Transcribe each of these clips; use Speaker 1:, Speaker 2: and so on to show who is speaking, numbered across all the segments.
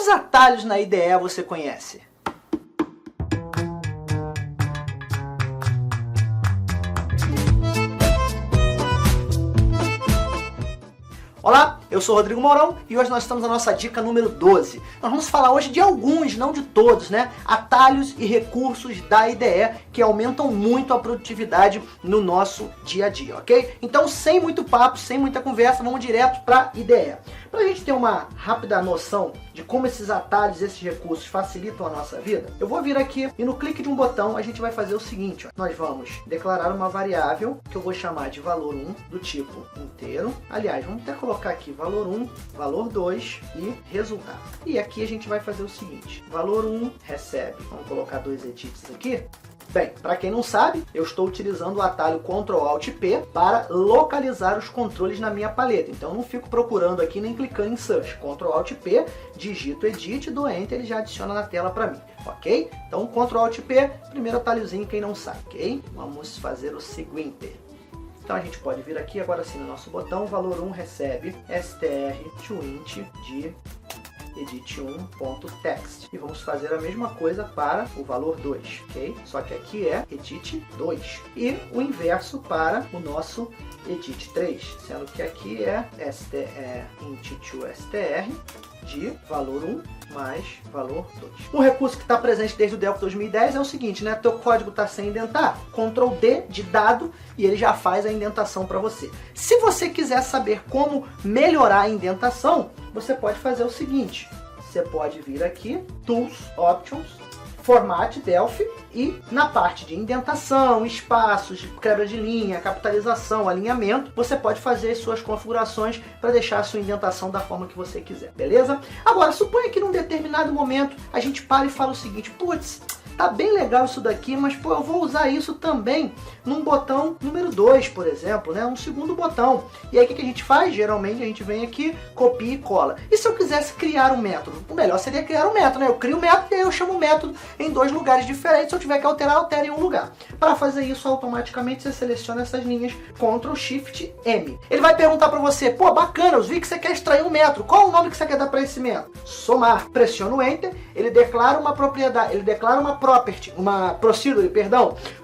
Speaker 1: Quantos atalhos na IDE você conhece? Olá, eu sou o Rodrigo Mourão e hoje nós estamos na nossa dica número 12. Nós vamos falar hoje de alguns, não de todos, né? Atalhos e recursos da IDE que aumentam muito a produtividade no nosso dia a dia, ok? Então, sem muito papo, sem muita conversa, vamos direto para a IDE. Para a gente ter uma rápida noção de como esses atalhos, esses recursos facilitam a nossa vida, eu vou vir aqui e no clique de um botão a gente vai fazer o seguinte, ó. Nós vamos declarar uma variável que eu vou chamar de valor 1 do tipo inteiro. Aliás, vamos até colocar aqui valor 1, valor 2 e resultado. E aqui a gente vai fazer o seguinte, valor 1 recebe, vamos colocar dois edits aqui. Bem, para quem não sabe, eu estou utilizando o atalho Ctrl+Alt+P para localizar os controles na minha paleta. Então eu não fico procurando aqui nem clicando em Search. Ctrl+Alt+P, digito Edit, dou Enter, ele já adiciona na tela para mim, ok? Então Ctrl+Alt+P, primeiro atalhozinho, quem não sabe, ok? Vamos fazer o seguinte. Então a gente pode vir aqui agora sim no nosso botão, valor 1 recebe str_int de edit1.text. E vamos fazer a mesma coisa para o valor 2, ok? Só que aqui é edit2. E o inverso para o nosso edit3, sendo que aqui é int2str de valor 1 mais valor 2. Um recurso que está presente desde o Delphi 2010 é o seguinte, né? Teu código está sem indentar, Ctrl D de dado e ele já faz a indentação para você. Se você quiser saber como melhorar a indentação, você pode fazer o seguinte, você pode vir aqui, Tools, Options, Format Delphi e na parte de indentação, espaços, quebra de linha, capitalização, alinhamento, você pode fazer as suas configurações para deixar a sua indentação da forma que você quiser, beleza? Agora, suponha que num determinado momento a gente para e fala o seguinte, putz, tá bem legal isso daqui, mas pô, eu vou usar isso também num botão número 2, por exemplo, né? Um segundo botão. E aí o que a gente faz? Geralmente a gente vem aqui, copia e cola. E se eu quisesse criar um método? O melhor seria criar um método, né? Eu crio o método e aí eu chamo o método em dois lugares diferentes. Se eu tiver que alterar, altera em um lugar. Para fazer isso, automaticamente você seleciona essas linhas Ctrl+Shift+M. Ele vai perguntar para você, pô, bacana, eu vi que você quer extrair um método. Qual o nome que você quer dar para esse método? Somar. Pressiona o Enter, ele declara uma propriedade, ele declara uma procedure,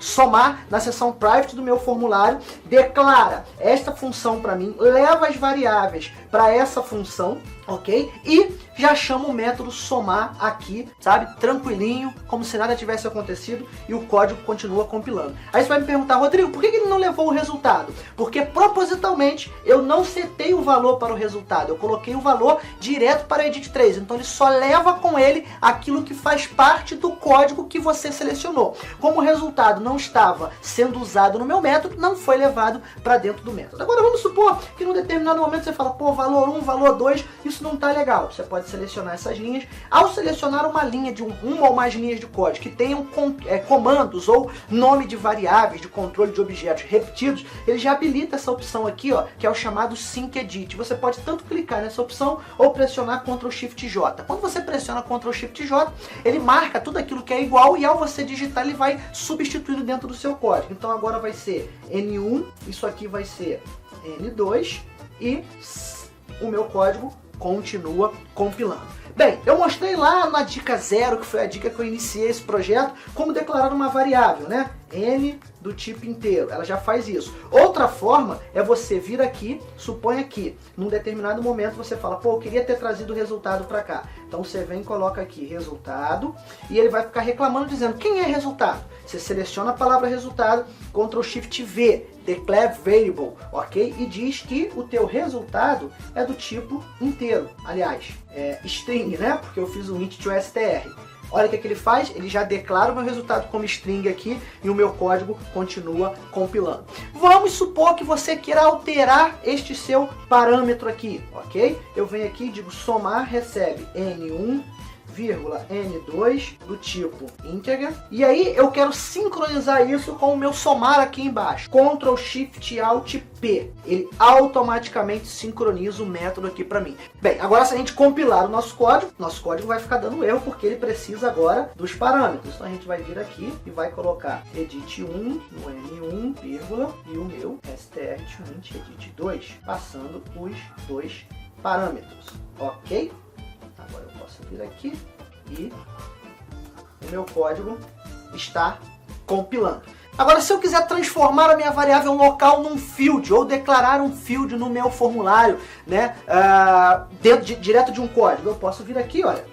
Speaker 1: somar na seção private do meu formulário, declara esta função para mim, leva as variáveis para essa função, ok? E já chama o método somar aqui, sabe? Tranquilinho, como se nada tivesse acontecido e o código continua compilando. Aí você vai me perguntar, Rodrigo, por que ele não levou o resultado? Porque propositalmente eu não setei o valor para o resultado, eu coloquei o valor direto para o edit3, então ele só leva com ele aquilo que faz parte do código que você selecionou. Como o resultado não estava sendo usado no meu método, não foi levado para dentro do método. Agora vamos supor que num determinado momento você fala, pô, valor 1, valor 2, isso não está legal. Você pode selecionar essas linhas. Ao selecionar uma linha de uma ou mais linhas de código que tenham comandos ou nome de variáveis, de controle de objetos repetidos, ele já habilita essa opção aqui, ó, que é o chamado Sync Edit. Você pode tanto clicar nessa opção ou pressionar Ctrl+Shift+J. Quando você pressiona Ctrl+Shift+J, ele marca tudo aquilo que é igual e ao você digitar ele vai substituindo dentro do seu código. Então agora vai ser N1, isso aqui vai ser N2 e o meu código continua compilando. Bem, eu mostrei lá na dica 0, que foi a dica que eu iniciei esse projeto, como declarar uma variável, né? N do tipo inteiro, ela já faz isso. Outra forma é você vir aqui, supõe aqui, num determinado momento você fala, pô, eu queria ter trazido o resultado para cá. Então você vem e coloca aqui resultado e ele vai ficar reclamando dizendo quem é resultado. Você seleciona a palavra resultado, Ctrl+Shift+V, declare variable, ok? E diz que o teu resultado é do tipo inteiro, aliás, string, né? Porque eu fiz um int2str. Olha o que ele faz, ele já declara o meu resultado como string aqui e o meu código continua compilando. Vamos supor que você queira alterar este seu parâmetro aqui, ok? Eu venho aqui e digo somar recebe N1, N2 do tipo integer. E aí eu quero sincronizar isso com o meu somar aqui embaixo. Ctrl+Shift+Alt+P. Ele automaticamente sincroniza o método aqui para mim. Bem, agora se a gente compilar o nosso código vai ficar dando erro porque ele precisa agora dos parâmetros. Então a gente vai vir aqui e vai colocar edit1 no N1, e o meu str_int edit2, passando os dois parâmetros, ok? Agora eu posso vir aqui e o meu código está compilando. Agora, se eu quiser transformar a minha variável local num field, ou declarar um field no meu formulário, né, direto de um código, eu posso vir aqui, olha,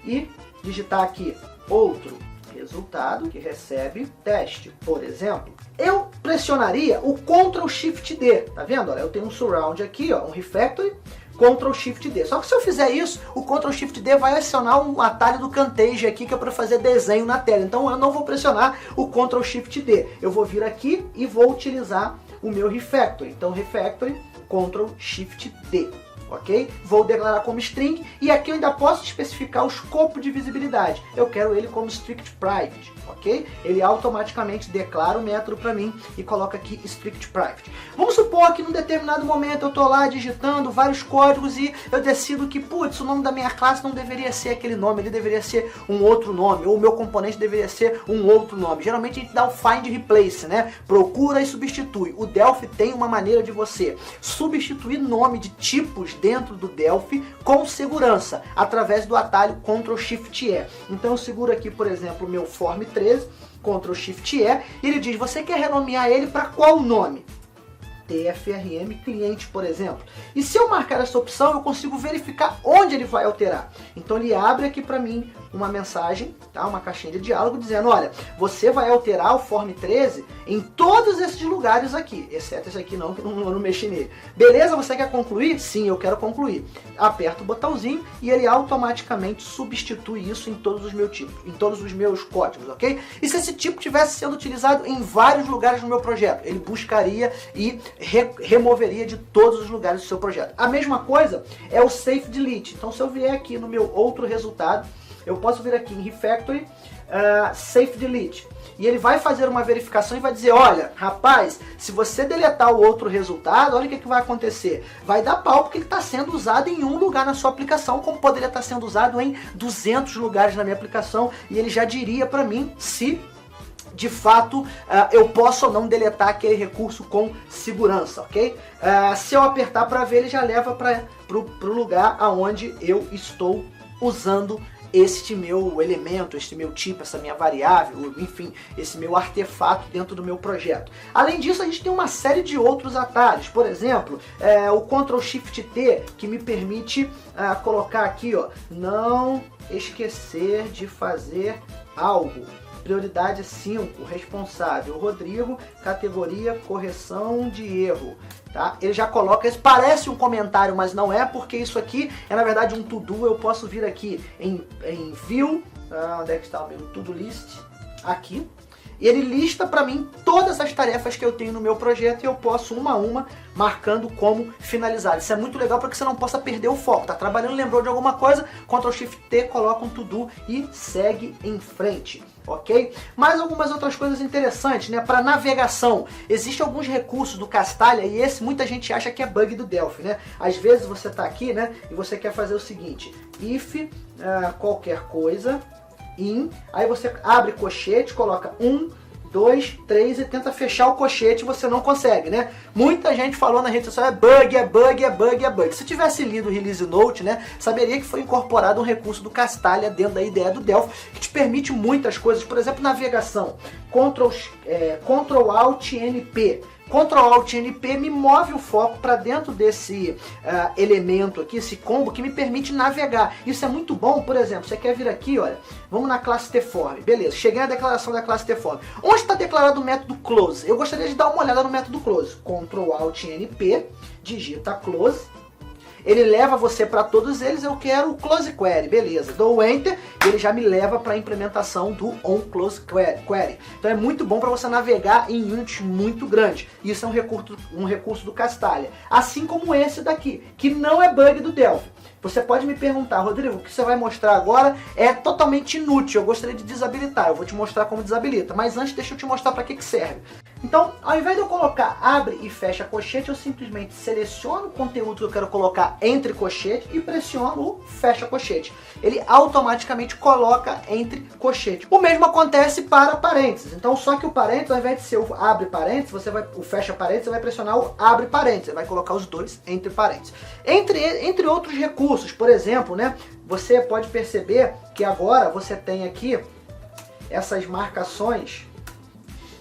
Speaker 1: e digitar aqui outro resultado que recebe teste, por exemplo. Eu pressionaria o Ctrl Shift D, tá vendo? Olha, eu tenho um surround aqui, ó, um refactory, Ctrl Shift D. Só que se eu fizer isso, o Ctrl Shift D vai acionar um atalho do Camtasia aqui que é para fazer desenho na tela. Então eu não vou pressionar o Ctrl Shift D. Eu vou vir aqui e vou utilizar o meu refactory. Então refactory, Ctrl Shift D. Ok? Vou declarar como string e aqui eu ainda posso especificar o escopo de visibilidade. Eu quero ele como strict private, ok? Ele automaticamente declara o método para mim e coloca aqui strict private. Vamos supor que num determinado momento eu estou lá digitando vários códigos e eu decido que, putz, o nome da minha classe não deveria ser aquele nome, ele deveria ser um outro nome, ou o meu componente deveria ser um outro nome. Geralmente a gente dá o find replace, né? Procura e substitui. O Delphi tem uma maneira de você substituir nome de tipos dentro do Delphi com segurança, através do atalho Ctrl Shift E. Então eu seguro aqui, por exemplo, o meu Form 13, Ctrl Shift E, e ele diz, você quer renomear ele para qual nome? TFRM cliente, por exemplo. E se eu marcar essa opção, eu consigo verificar onde ele vai alterar. Então ele abre aqui para mim uma mensagem, tá? Uma caixinha de diálogo dizendo, olha, você vai alterar o Form 13 em todos esses lugares aqui, exceto esse aqui não, que eu não mexi nele. Beleza, você quer concluir? Sim, eu quero concluir. Aperto o botãozinho e ele automaticamente substitui isso em todos os meus tipos, em todos os meus códigos, ok? E se esse tipo tivesse sendo utilizado em vários lugares no meu projeto, ele buscaria e removeria de todos os lugares do seu projeto. A mesma coisa é o Safe Delete. Então se eu vier aqui no meu outro resultado, eu posso vir aqui em Refactory, Safe Delete. E ele vai fazer uma verificação e vai dizer, olha, rapaz, se você deletar o outro resultado, olha o que vai acontecer. Vai dar pau porque ele está sendo usado em um lugar na sua aplicação, como poderia estar sendo usado em 200 lugares na minha aplicação. E ele já diria para mim se de fato eu posso ou não deletar aquele recurso com segurança, ok? Se eu apertar para ver, ele já leva para o lugar aonde eu estou usando este meu elemento, este meu tipo, essa minha variável, enfim, esse meu artefato dentro do meu projeto. Além disso, a gente tem uma série de outros atalhos. Por exemplo, o Ctrl Shift T, que me permite colocar aqui, ó, não esquecer de fazer algo. Prioridade 5, responsável Rodrigo, categoria correção de erro. Tá? Ele já coloca, isso parece um comentário, mas não é, porque isso aqui é na verdade um to-do. Eu posso vir aqui em View, onde é que está o meu to-do list? Aqui. E ele lista para mim todas as tarefas que eu tenho no meu projeto e eu posso uma a uma marcando como finalizar. Isso é muito legal para que você não possa perder o foco. Tá trabalhando, lembrou de alguma coisa, Ctrl Shift T, coloca um to-do e segue em frente. Ok? Mais algumas outras coisas interessantes, né? Para navegação, existem alguns recursos do Castalia e esse muita gente acha que é bug do Delphi, né? Às vezes você está aqui, né? E você quer fazer o seguinte, if qualquer coisa, in, aí você abre colchete, coloca 1, 2, 3 e tenta fechar o colchete e você não consegue, né? Muita gente falou na rede social, é bug, é bug, é bug, é bug. Se tivesse lido o Release Note, né, saberia que foi incorporado um recurso do Castalia dentro da ideia do Delphi, que te permite muitas coisas, por exemplo, navegação, Ctrl Alt NP. Ctrl Alt NP me move o foco para dentro desse elemento aqui, esse combo que me permite navegar. Isso é muito bom, por exemplo, você quer vir aqui, olha, vamos na classe Tform, beleza, cheguei na declaração da classe Tform. Onde está declarado o método close? Eu gostaria de dar uma olhada no método close. Ctrl Alt NP, digita close. Ele leva você para todos eles, eu quero o Close Query, beleza. Dou Enter e ele já me leva para a implementação do OnClose Query. Então é muito bom para você navegar em units muito grandes. Isso é um recurso do Castalia. Assim como esse daqui, que não é bug do Delphi. Você pode me perguntar, Rodrigo, o que você vai mostrar agora é totalmente inútil, eu gostaria de desabilitar, eu vou te mostrar como desabilita, mas antes deixa eu te mostrar para que serve. Então, ao invés de eu colocar abre e fecha colchete, eu simplesmente seleciono o conteúdo que eu quero colocar entre colchete e pressiono o fecha colchete. Ele automaticamente coloca entre colchete. O mesmo acontece para parênteses. Então, só que o parênteses, ao invés de ser o abre parênteses, o fecha parênteses, você vai pressionar o abre parênteses. Você vai colocar os dois entre parênteses. Entre outros recursos, por exemplo, né, você pode perceber que agora você tem aqui essas marcações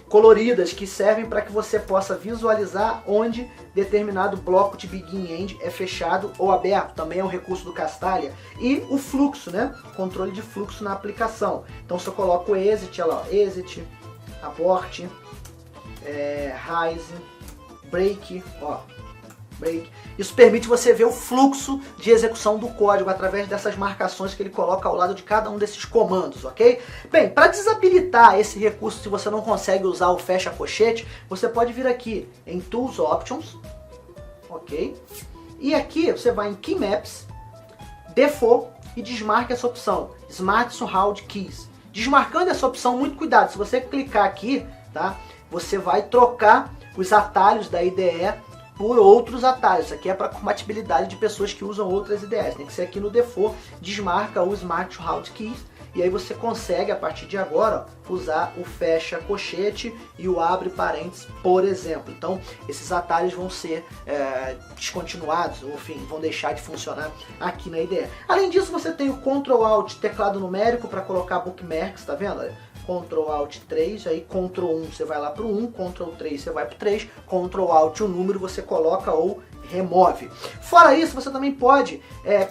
Speaker 1: coloridas que servem para que você possa visualizar onde determinado bloco de begin end é fechado ou aberto. Também é um recurso do Castalia. E o fluxo, né? Controle de fluxo na aplicação. Então se eu coloco o exit, olha lá, exit, abort, rise, break, ó, break. Isso permite você ver o fluxo de execução do código através dessas marcações que ele coloca ao lado de cada um desses comandos, ok? Bem, para desabilitar esse recurso, se você não consegue usar o fecha colchete, você pode vir aqui em Tools Options, ok? E aqui você vai em Key Maps, Default e desmarque essa opção, Smart Surround Keys. Desmarcando essa opção, muito cuidado, se você clicar aqui, tá? Você vai trocar os atalhos da IDE por outros atalhos. Isso aqui é para compatibilidade de pessoas que usam outras IDEs. Tem que ser aqui no default, desmarca o Smart Surround Keys e aí você consegue, a partir de agora, ó, usar o fecha colchete e o abre parênteses, por exemplo. Então, esses atalhos vão ser descontinuados, ou enfim, vão deixar de funcionar aqui na IDE. Além disso, você tem o Ctrl Alt teclado numérico para colocar bookmarks, tá vendo? Olha. Ctrl Alt 3, aí Ctrl 1 você vai lá para o 1, Ctrl 3 você vai para o 3, Ctrl Alt o número você coloca ou remove. Fora isso, você também pode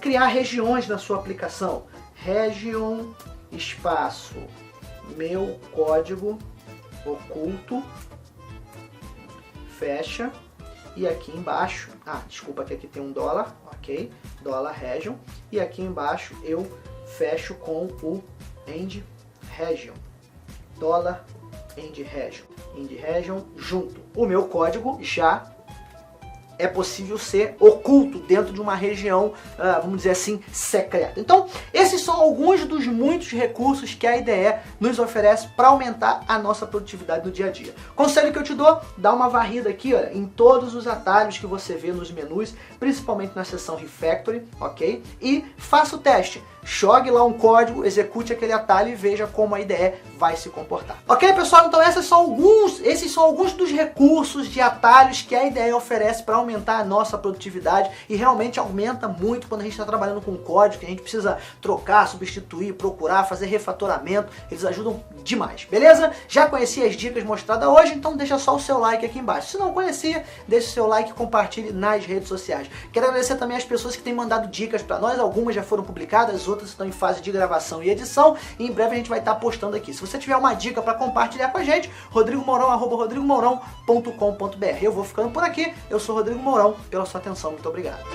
Speaker 1: criar regiões na sua aplicação. Region, espaço, meu código oculto, fecha, e aqui embaixo, desculpa que aqui tem um dólar, ok, dólar region, e aqui embaixo eu fecho com o end region. Dólar end region junto. O meu código já é possível ser oculto dentro de uma região, vamos dizer assim, secreta. Então, esses são alguns dos muitos recursos que a IDE nos oferece para aumentar a nossa produtividade no dia a dia. Conselho que eu te dou, dá uma varrida aqui, olha, em todos os atalhos que você vê nos menus, principalmente na seção Refactory, ok? E faça o teste. Jogue lá um código, execute aquele atalho e veja como a IDE vai se comportar. Ok, pessoal? Então esses são alguns dos recursos de atalhos que a IDE oferece para aumentar a nossa produtividade e realmente aumenta muito quando a gente está trabalhando com código, que a gente precisa trocar, substituir, procurar, fazer refatoramento. Eles ajudam demais, beleza? Já conhecia as dicas mostradas hoje, então deixa só o seu like aqui embaixo. Se não conhecia, deixa o seu like e compartilhe nas redes sociais. Quero agradecer também as pessoas que têm mandado dicas para nós, algumas já foram publicadas, outras estão em fase de gravação e edição, e em breve a gente vai estar postando aqui. Se você tiver uma dica para compartilhar com a gente, rodrigomourão@rodrigomourão.com.br. Eu vou ficando por aqui, eu sou Rodrigo Mourão, pela sua atenção, muito obrigado.